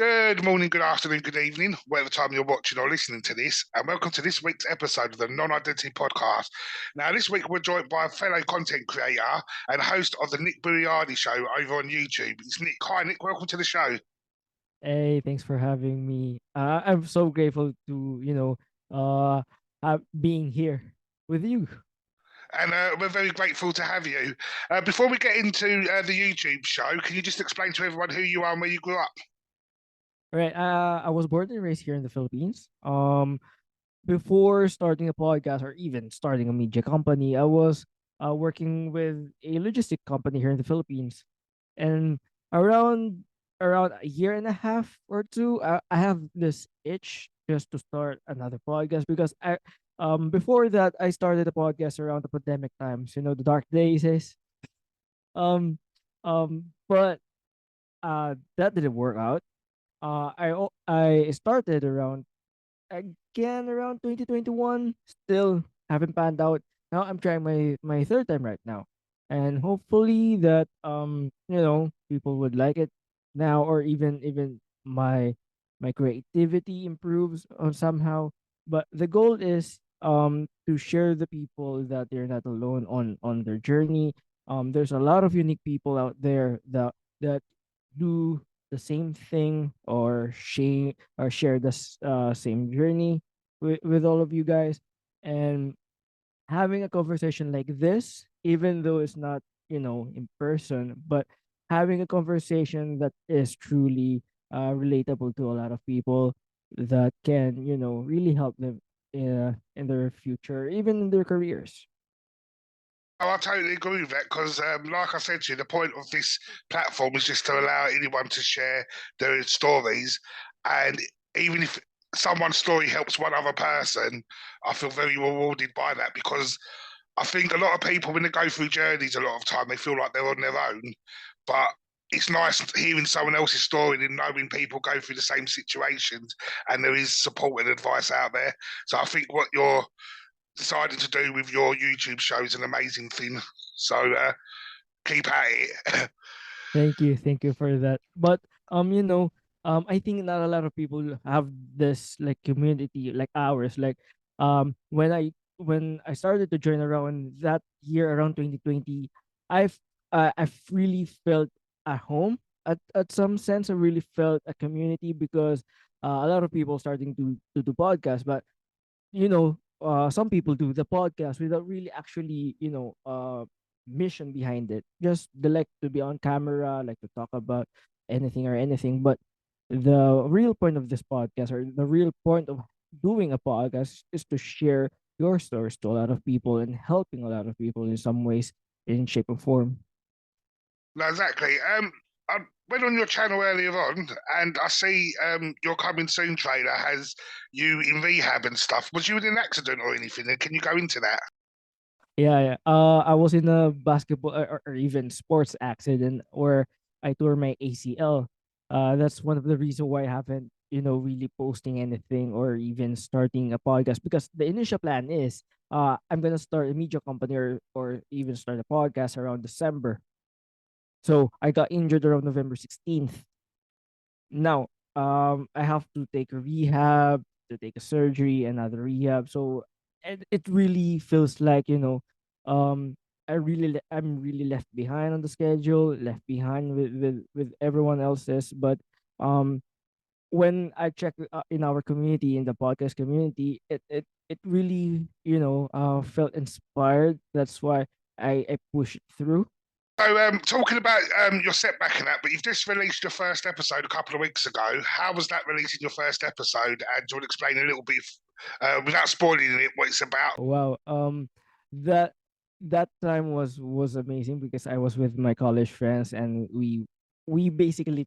Good morning, good afternoon, good evening, whatever time you're watching or listening to this, and welcome to this week's episode of the Non-Identity Podcast. Now, this week we're joined by a fellow content creator and host of the Nick Barellano Show over on YouTube. It's Nick. Hi, Nick. Welcome to the show. Hey, thanks for having me. I'm so grateful to, being here with you. And we're very grateful to have you. Before we get into the YouTube show, can you just explain to everyone who you are and where you grew up? Right. I was born and raised here in the Philippines. Before starting a podcast or even starting a media company, I was working with a logistic company here in the Philippines. And around around a year and a half or two, I have this itch just to start another podcast because I before that I started a podcast around the pandemic times, the dark days is um but that didn't work out. I started around again around 2021, still haven't panned out. Now I'm trying my third time right now, and hopefully that people would like it now, or even my creativity improves on somehow. But the goal is to share the people that they're not alone on their journey. There's a lot of unique people out there that do the same thing or share the same journey with all of you guys, and having a conversation like this, even though it's not in person, but having a conversation that is truly relatable to a lot of people, that can really help them in their future, even in their careers. Oh, I totally agree with that because, like I said to you, the point of this platform is just to allow anyone to share their stories. And even if someone's story helps one other person, I feel very rewarded by that because I think a lot of people, when they go through journeys, a lot of time they feel like they're on their own. But it's nice hearing someone else's story and knowing people go through the same situations and there is support and advice out there. So I think what you're deciding to do with your YouTube show is an amazing thing. So keep at it. Thank you for that. But I think not a lot of people have this like community like ours. Like when I started to join around that year, around 2020, I've really felt at home at some sense. I really felt a community because a lot of people starting to do podcasts, but some people do the podcast without really actually, mission behind it. Just they like to be on camera, like to talk about anything or anything. But the real point of this podcast, or the real point of doing a podcast, is to share your stories to a lot of people and helping a lot of people in some ways, in shape or form. No, exactly. I went on your channel earlier on, and I see your coming soon trailer has you in rehab and stuff. Was you in an accident or anything? And can you go into that? Yeah. I was in a basketball or even sports accident where I tore my ACL. That's one of the reasons why I haven't, really posting anything or even starting a podcast, because the initial plan is I'm gonna start a media company, or even start a podcast around December. So I got injured around November 16th. Now, I have to take a rehab, to take a surgery, another rehab. So it really feels like, um, I'm really left behind on the schedule, left behind with everyone else's. But um, when I check in our community, in the podcast community, it really, felt inspired. That's why I push it through. So, talking about your setback and that, but you've just released your first episode a couple of weeks ago. How was that releasing your first episode? And do you want to explain a little bit, without spoiling it, what it's about? Wow. That that time was amazing because I was with my college friends, and we basically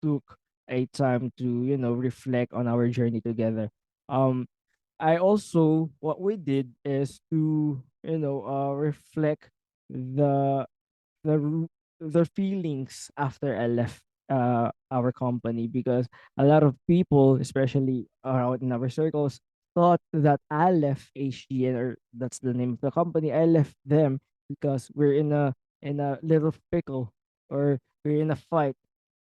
took a time to, reflect on our journey together. Um, I also, what we did is to, reflect the the feelings after I left our company, because a lot of people, especially around in our circles, thought that I left HGN, or that's the name of the company. I left them because we're in a little pickle, or we're in a fight.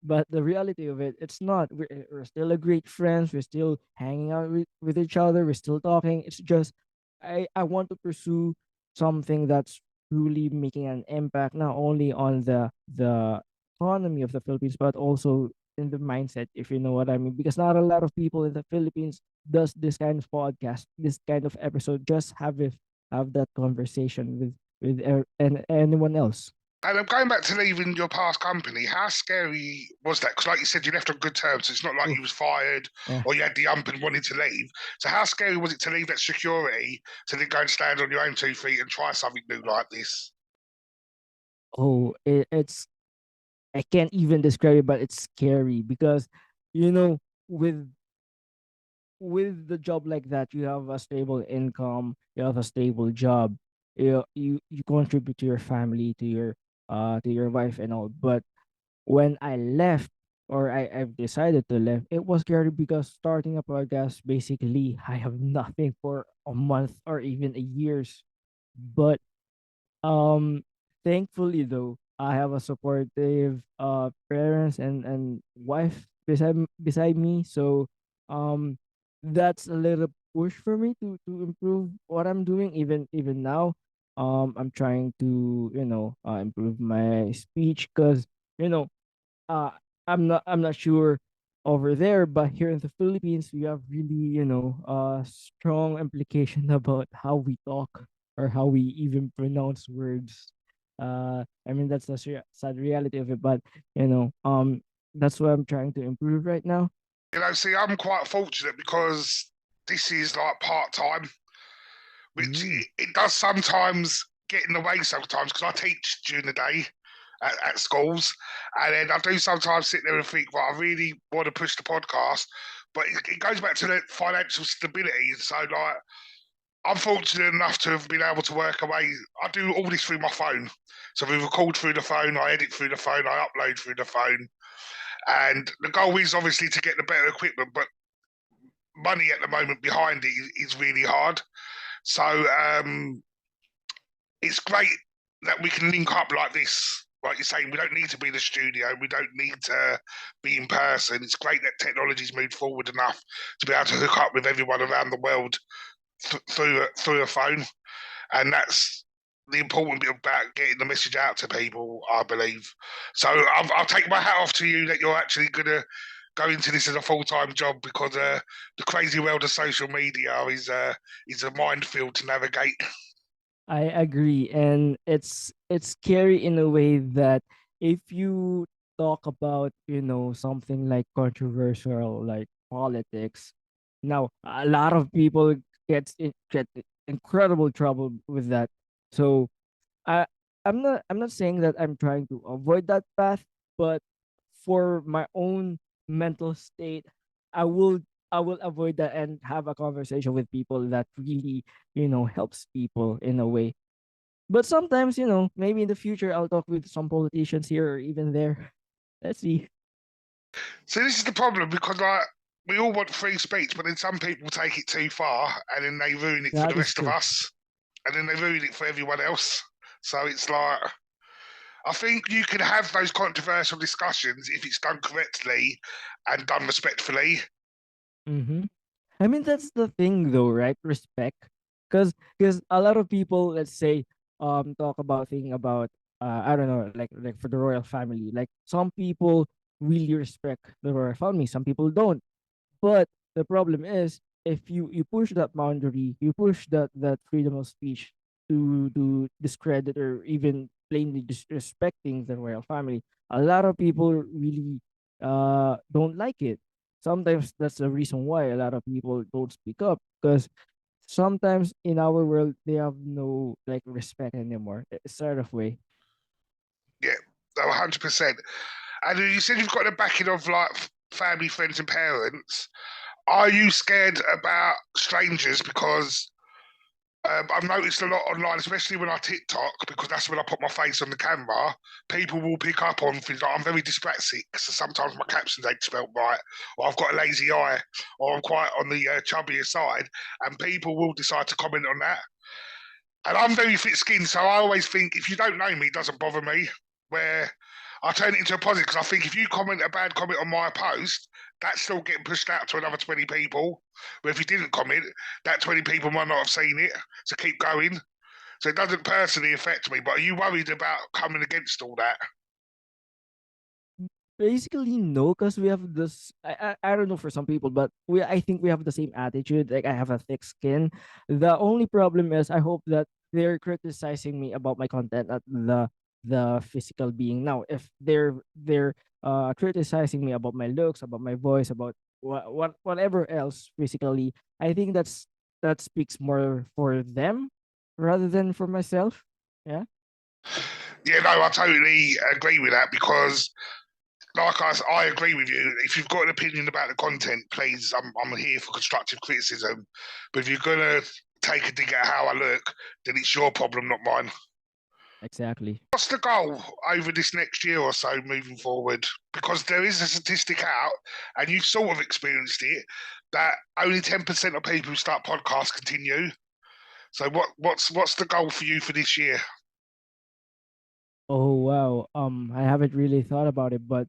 But the reality of it, it's not. We're still a great friends. We're still hanging out with each other. We're still talking. It's just I want to pursue something that's truly making an impact, not only on the economy of the Philippines, but also in the mindset, if you know what I mean. Because not a lot of people in the Philippines does this kind of podcast, this kind of episode. Just have that conversation with anyone else. And I'm going back to leaving your past company. How scary was that? Because, like you said, you left on good terms. So it's not like you Oof. was fired Yeah. or you had the ump and wanted to leave. So how scary was it to leave that security to then go and stand on your own 2 feet and try something new like this? Oh, it's I can't even describe it, but it's scary because, you know, with with the job like that, you have a stable income, you have a stable job, you contribute to your family, to your wife and all. But when I left, or I've decided to leave, it was scary because starting a podcast, basically I have nothing for a month or even a years. But thankfully though, I have a supportive parents and wife beside me. So um that's a little push for me to improve what I'm doing. Even now, I'm trying to, improve my speech, because, you know uh I'm not sure over there, but here in the Philippines we have really, strong implication about how we talk or how we even pronounce words. I mean, that's the sad reality of it, but, that's what I'm trying to improve right now. See, I'm quite fortunate because this is like part time, which Mm. it does sometimes get in the way sometimes because I teach during the day at schools, and then I do sometimes sit there and think, well, I really want to push the podcast, but it goes back to the financial stability. So, like, I'm fortunate enough to have been able to work away. I do all this through my phone. So we record through the phone, I edit through the phone, I upload through the phone. And the goal is obviously to get the better equipment, but money at the moment behind it is really hard. So it's great that we can link up like this. Like you're saying, we don't need to be in the studio. We don't need to be in person. It's great that technology's moved forward enough to be able to hook up with everyone around the world through a phone, and that's the important bit about getting the message out to people, I believe. So I'll take my hat off to you that you're actually going to go into this as a full-time job, because the crazy world of social media is a minefield to navigate. I agree, and it's scary in a way that if you talk about, something like controversial, like politics, now a lot of people get incredible trouble with that. So I I'm not saying that I'm trying to avoid that path, but for my own mental state, I will I will avoid that and have a conversation with people that really, helps people in a way. But sometimes, maybe in the future I'll talk with some politicians here or even there. Let's see. So this is the problem, because like we all want free speech, but then some people take it too far and then they ruin it for the That is rest of true. us, and then they ruin it for everyone else. So it's like, I think you can have those controversial discussions if it's done correctly and done respectfully. Mm-hmm. I mean, that's the thing though, right? Respect. Because a lot of people, let's say, talk about thinking about, I don't know, like for the royal family. Like, some people really respect the royal family, some people don't. But the problem is, if you push that boundary, you push that freedom of speech to discredit or even plainly disrespecting the royal family, a lot of people really don't like it. Sometimes that's the reason why a lot of people don't speak up, because sometimes in our world they have no like respect anymore, sort of way. Yeah, 100%. And you said you've got the backing of like family, friends, and parents. Are you scared about strangers? Because I've noticed a lot online, especially when I TikTok, because that's when I put my face on the camera. People will pick up on things like I'm very dyspraxic, so sometimes my captions ain't spelled right, or I've got a lazy eye, or I'm quite on the chubbier side, and people will decide to comment on that. And I'm very thick skinned, so I always think if you don't know me, it doesn't bother me. Where I turn it into a positive because I think if you comment a bad comment on my post, that's still getting pushed out to another 20 people. But if you didn't comment, that 20 people might not have seen it. So keep going. So it doesn't personally affect me. But are you worried about coming against all that? Basically, no, because we have this. I don't know for some people, but I think we have the same attitude. Like I have a thick skin. The only problem is I hope that they're criticizing me about my content, not the physical being. Now, if they're criticizing me about my looks, about my voice, about whatever else physically, I think that speaks more for them rather than for myself. Yeah. Yeah, no, I totally agree with that because like I agree with you. If you've got an opinion about the content, please, I'm here for constructive criticism. But if you're gonna take a dig at how I look, then it's your problem, not mine. Exactly. What's the goal over this next year or so moving forward? Because there is a statistic out, and you've sort of experienced it, that only 10% of people who start podcasts continue. So what's the goal for you for this year? Oh wow. I haven't really thought about it, but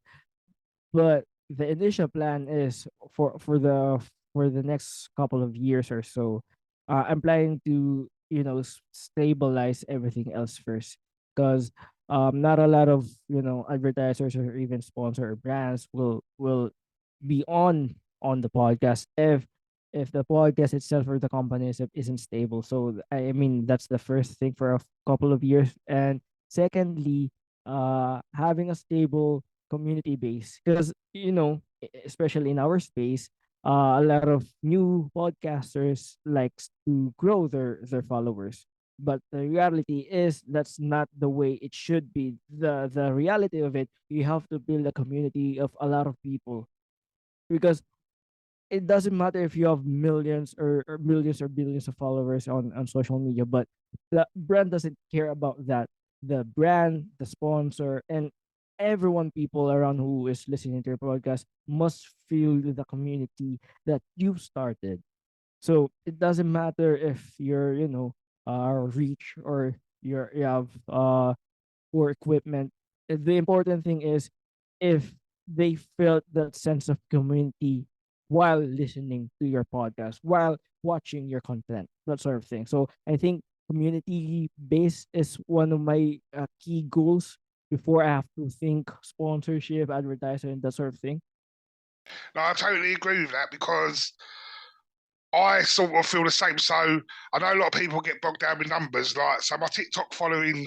the initial plan is for the next couple of years or so. I'm planning to stabilize everything else first, because not a lot of advertisers or even sponsor or brands will be on the podcast if the podcast itself or the company isn't stable. So I mean that's the first thing for a couple of years, and secondly, having a stable community base, because especially in our space, a lot of new podcasters likes to grow their followers, but the reality is that's not the way it should be. The reality of it, you have to build a community of a lot of people, because it doesn't matter if you have millions or millions or billions of followers on social media, but the brand doesn't care about that. The brand, the sponsor, and everyone, people around who is listening to your podcast must feel the community that you started. So it doesn't matter if you're, rich or you have or equipment. The important thing is if they felt that sense of community while listening to your podcast, while watching your content, that sort of thing. So I think community base is one of my key goals before I have to think sponsorship, advertising, and that sort of thing. No, I totally agree with that because I sort of feel the same. So I know a lot of people get bogged down with numbers. Like, so my TikTok following,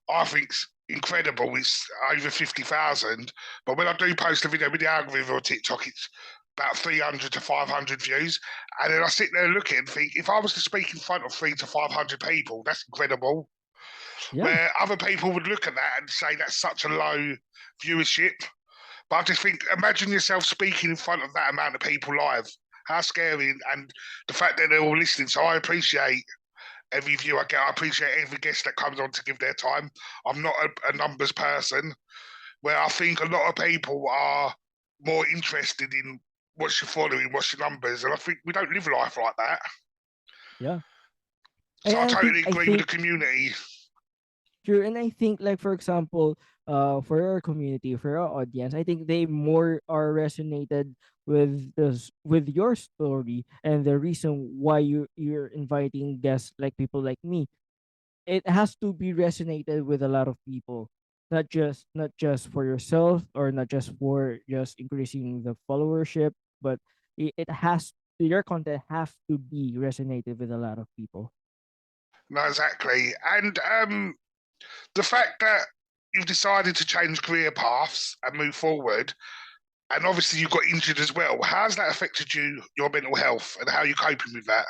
I think's incredible. It's over 50,000. But when I do post a video with the algorithm on TikTok, it's about 300 to 500 views. And then I sit there and look at it and think, if I was to speak in front of 300 to 500 people, that's incredible. Yeah, Where other people would look at that and say that's such a low viewership. But I just think, imagine yourself speaking in front of that amount of people live. How scary, and the fact that they're all listening. So I appreciate every view I get. I appreciate every guest that comes on to give their time. I'm not a numbers person, where I think a lot of people are more interested in what's your following, what's your numbers, and I think we don't live life like that. yeah. So I I think totally I agree with the think community. True, and I think, like, for example, for our community, for our audience, I think they more are resonated with this, with your story, and the reason why you're inviting guests like people like me. It has to be resonated with a lot of people, not just for yourself, or not just for just increasing the followership, but it has, your content have to be resonated with a lot of people. No, exactly. And the fact that you've decided to change career paths and move forward, and obviously you got injured as well. How's that affected you, your mental health, and how are you coping with that?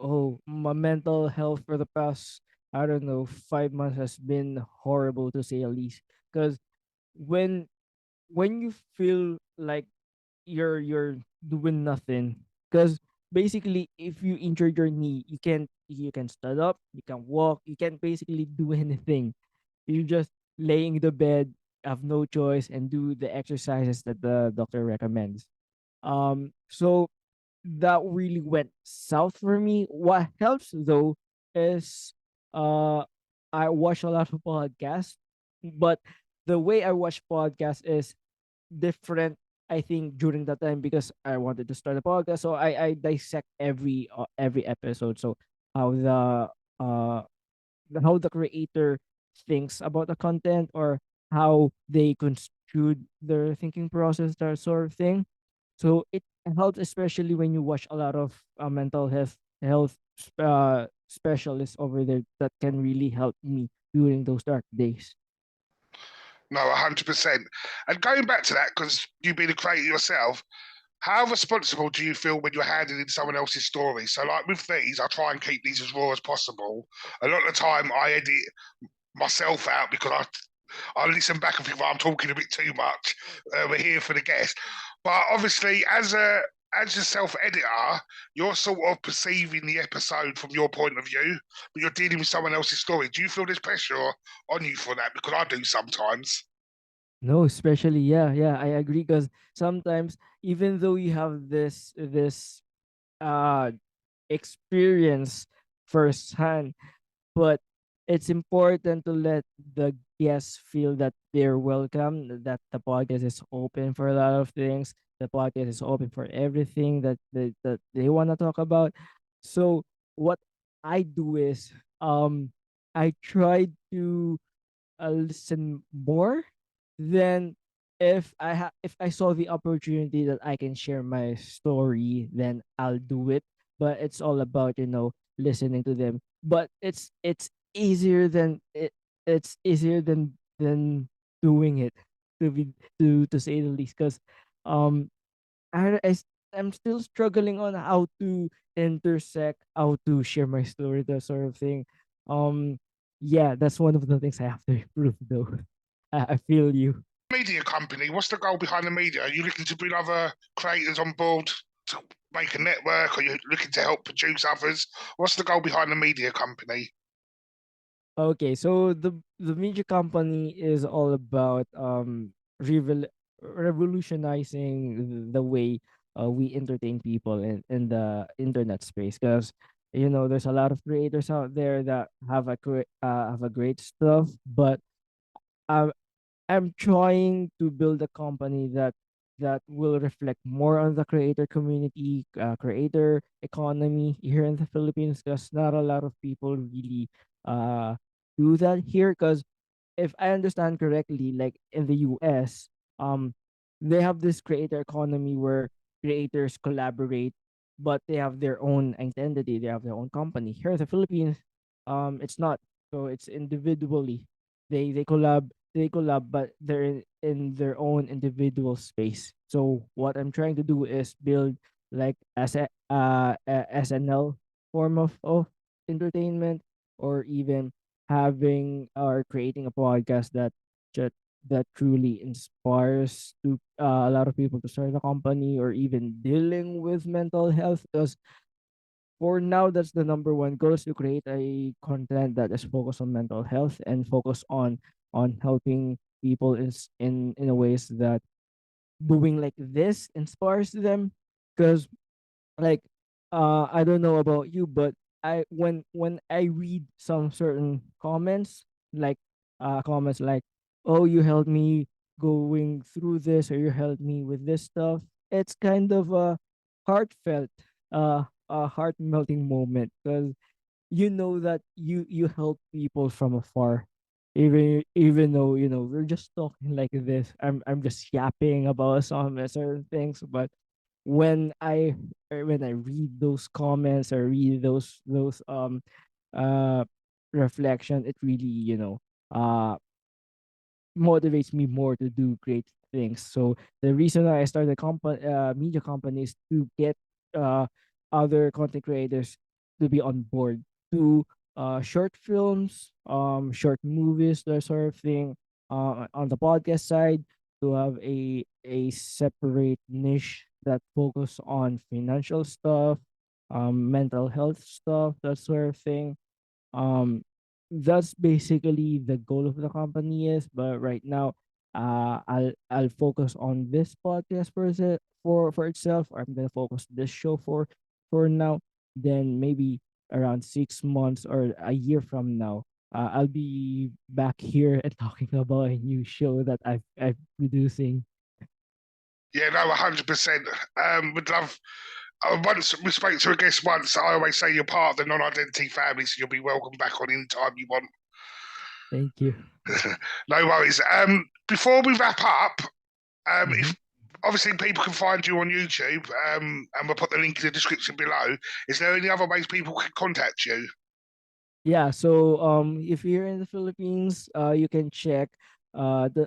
Oh, my mental health for the past, I don't know, 5 months has been horrible, to say the least. Because when when you feel like you're doing nothing, because basically if you injured your knee, you can stand up, you can walk, you can basically do anything. You just laying in the bed, have no choice, and do the exercises that the doctor recommends. So that really went south for me. What helps though is uh I watch a lot of podcasts, but the way I watch podcasts is different. I think during that time because I wanted to start a podcast, so I dissect every episode. So how uh how the creator thinks about the content, or how they construed their thinking process, that sort of thing. So it helps, especially when you watch a lot of mental health specialists over there that can really help me during those dark days. No, 100%. And going back to that, because you've been a creator yourself, how responsible do you feel when you're handling someone else's story? So, like with these, I try and keep these as raw as possible. A lot of the time, I edit myself out because I listen back and think, well, I'm talking a bit too much. We're here for the guest, but obviously, as a self editor, you're sort of perceiving the episode from your point of view, but you're dealing with someone else's story. Do you feel there's pressure on you for that? Because I do sometimes. No, especially, yeah, I agree, because sometimes, even though you have this uh experience firsthand, but it's important to let the guests feel that they're welcome, that the podcast is open for a lot of things. The podcast is open for everything that they want to talk about. So what I do is, I try to listen more. Then, if I saw the opportunity that I can share my story, then I'll do it. But it's all about, listening to them. But it's easier than than doing it, to be to say the least, because um I'm still struggling on how to intersect, how to share my story, that sort of thing. Um, yeah, that's one of the things I have to improve, though. I feel you. Media company, what's the goal behind the media? Are you looking to bring other creators on board to make a network? Are you looking to help produce others? What's the goal behind the media company? Okay, so the media company is all about revolutionizing the way we entertain people in the internet space, because there's a lot of creators out there that have a great stuff, but um I'm trying to build a company that will reflect more on the creator community, creator economy here in the Philippines, because not a lot of people really uh do that here. Because if I understand correctly, like in the US, they have this creator economy where creators collaborate, but they have their own identity, they have their own company. Here in the Philippines, it's not. So it's individually. They collab, but they're in their own individual space. So what I'm trying to do is build like a SNL form of entertainment, or even having or creating a podcast that that truly inspires to a lot of people to start a company, or even dealing with mental health. Because for now, that's the number one goal, is to create a content that is focused on mental health and focus on helping people in a ways that doing like this inspires them. Because, like, I don't know about you, but when I read some certain comments, like comments like, oh, you helped me going through this, or you helped me with this stuff, it's kind of a heartfelt, a heart melting moment, because that you help people from afar, even though we're just talking like this. I'm just yapping about some certain things, but when I read those comments, or read those uh reflection, it really uh motivates me more to do great things. So the reason why I started a media company is to get uh other content creators to be on board, to short films, short movies, that sort of thing. On the podcast side, to have a separate niche that focus on financial stuff, mental health stuff, that sort of thing. um that's basically the goal of the company is. But right now, I'll focus on this podcast for itself. I'm gonna focus this show for now. Then maybe around 6 months or a year from now, I'll be back here and talking about a new show that I'm producing. Yeah, no, 100%. Would love. Once we spoke to a guest once, I always say you're part of the non-identity family, so you'll be welcome back on anytime you want. Thank you. No worries. Before we wrap up, Mhm. if obviously people can find you on YouTube, and we'll put the link in the description below. Is there any other ways people can contact you? Yeah, so if you're in the Philippines, you can check the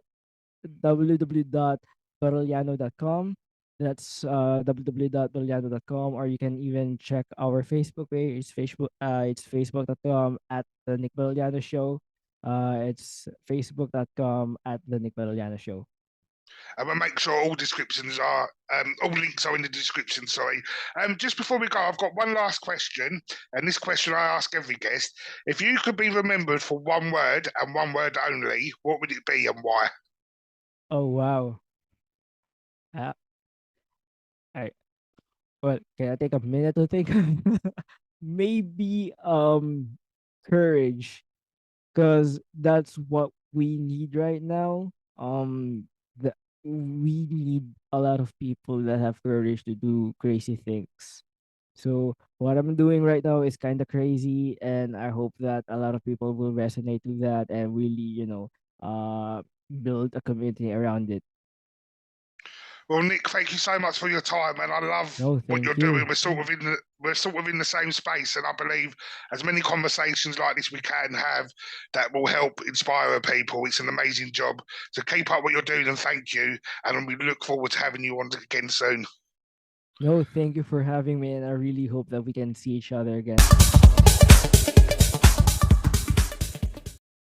www.barellano.com. That's www.barellano.com, or you can even check our Facebook page. It's facebook.com at the Nick Barellano Show. It's facebook.com at the Nick Barellano Show. And we'll make sure all descriptions are, all links are in the description. Sorry. Just before we go, I've got one last question, and this question I ask every guest: if you could be remembered for one word and one word only, what would it be and why? Oh wow. Uh, I well, can I take a minute to think? Maybe courage, because that's what we need right now. The We need a lot of people that have courage to do crazy things. So what I'm doing right now is kind of crazy, and I hope that a lot of people will resonate with that and really, build a community around it. Well, Nick, thank you so much for your time, and I love No, what you're thank doing. you. We're sort of in the same space, and I believe as many conversations like this we can have that will help inspire people. It's an amazing job. So keep up what you're doing, and thank you. And we look forward to having you on again soon. No, thank you for having me, and I really hope that we can see each other again.